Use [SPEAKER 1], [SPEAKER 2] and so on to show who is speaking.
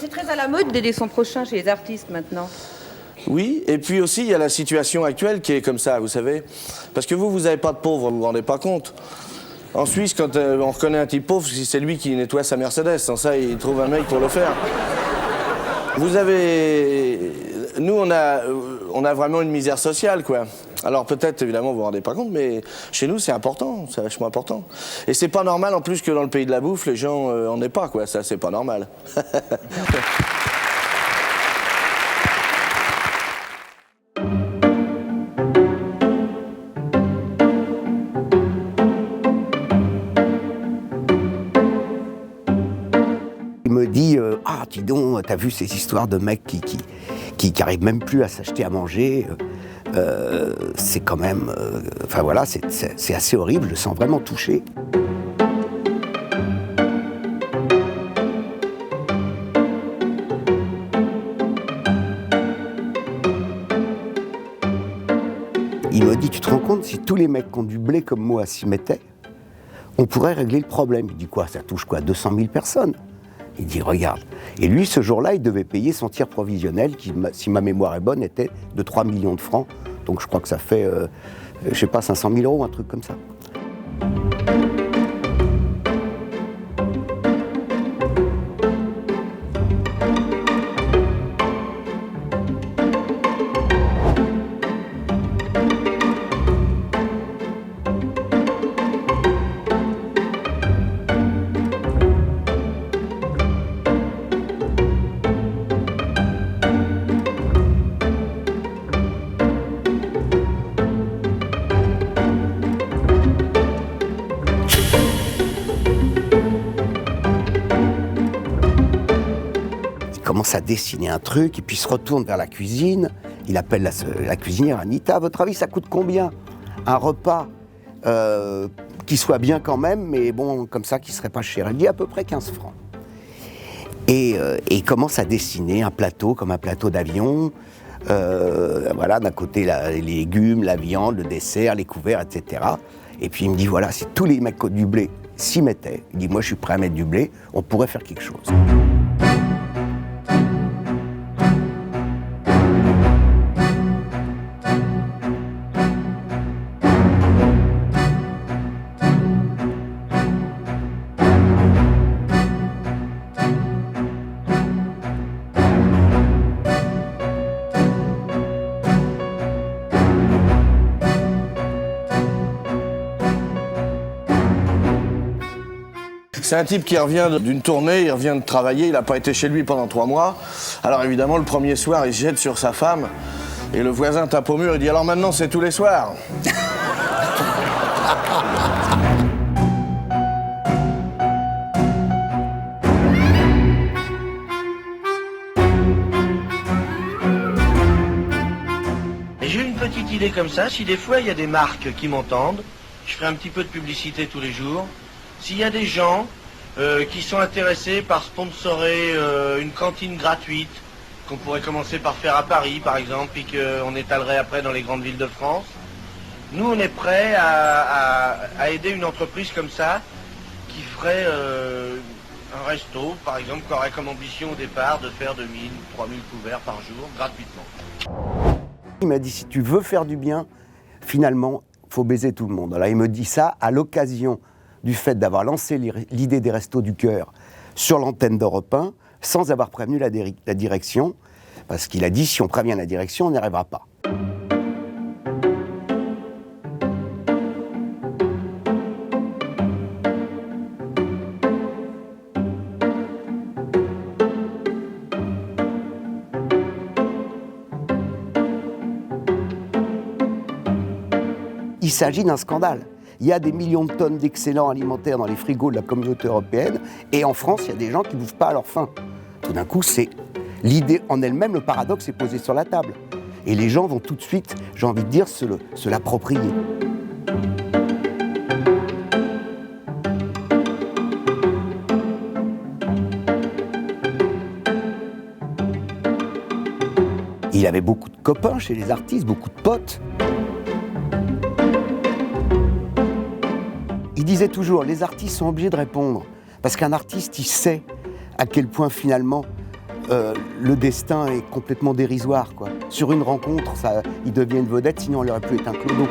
[SPEAKER 1] c'est très à la mode d'aider son prochain chez les artistes maintenant.
[SPEAKER 2] Oui, et puis aussi, il y a la situation actuelle qui est comme ça, vous savez. Parce que vous n'avez pas de pauvres, vous vous rendez pas compte. En Suisse, quand on reconnaît un type pauvre, c'est lui qui nettoie sa Mercedes. Sans ça, il trouve un mec pour le faire. Vous avez... Nous, on a vraiment une misère sociale, quoi. Alors peut-être, évidemment, vous vous rendez pas compte, mais chez nous, c'est important, c'est vachement important. Et c'est pas normal, en plus, que dans le pays de la bouffe, les gens en aient pas, quoi. Ça, c'est pas normal.
[SPEAKER 3] Il me dit ah, dis donc, t'as vu ces histoires de mecs qui arrivent même plus à s'acheter à manger c'est quand même... Enfin voilà, c'est assez horrible, je le sens vraiment touché. Il me dit, tu te rends compte, si tous les mecs qui ont du blé comme moi s'y mettaient, on pourrait régler le problème. Il dit quoi, ça touche quoi, 200 000 personnes? Il dit, regarde. Et lui, ce jour-là, il devait payer son tir provisionnel, qui, si ma mémoire est bonne, était de 3 millions de francs. Donc je crois que ça fait, je sais pas, 500 000 euros, un truc comme ça. Il commence à dessiner un truc, et puis il se retourne vers la cuisine. Il appelle la cuisinière, Anita, à votre avis, ça coûte combien un repas qui soit bien quand même, mais bon, comme ça, qui serait pas cher? Elle dit à peu près 15 francs. Et il commence à dessiner un plateau, comme un plateau d'avion. Voilà, d'un côté, les légumes, la viande, le dessert, les couverts, etc. Et puis il me dit, voilà, si tous les mecs qui ont du blé s'y mettaient, il dit, moi je suis prêt à mettre du blé, on pourrait faire quelque chose.
[SPEAKER 2] C'est un type qui revient d'une tournée, il revient de travailler, il n'a pas été chez lui pendant 3 mois. Alors évidemment, le premier soir, il se jette sur sa femme, et le voisin tape au mur, il dit « Alors maintenant, c'est tous les soirs !»
[SPEAKER 4] J'ai une petite idée comme ça, si des fois il y a des marques qui m'entendent, je ferai un petit peu de publicité tous les jours. S'il y a des gens qui sont intéressés par sponsorer une cantine gratuite, qu'on pourrait commencer par faire à Paris par exemple, puis qu'on étalerait après dans les grandes villes de France, nous on est prêts à aider une entreprise comme ça, qui ferait un resto par exemple, qui aurait comme ambition au départ de faire 2000, 3000 couverts par jour, gratuitement.
[SPEAKER 3] Il m'a dit, si tu veux faire du bien, finalement, il faut baiser tout le monde. Alors il me dit ça à l'occasion du fait d'avoir lancé l'idée des Restos du Cœur sur l'antenne d'Europe 1, sans avoir prévenu la direction, parce qu'il a dit, si on prévient la direction, on n'y arrivera pas. Il s'agit d'un scandale. Il y a des millions de tonnes d'excellents alimentaires dans les frigos de la communauté européenne, et en France, il y a des gens qui ne bouffent pas à leur faim. Tout d'un coup, c'est l'idée en elle-même, le paradoxe est posé sur la table. Et les gens vont tout de suite, j'ai envie de dire, se l'approprier. Il avait beaucoup de copains chez les artistes, beaucoup de potes. Il disait toujours, les artistes sont obligés de répondre, parce qu'un artiste, il sait à quel point finalement le destin est complètement dérisoire, quoi. Sur une rencontre, il devient une vedette, sinon il aurait pu être un clodo.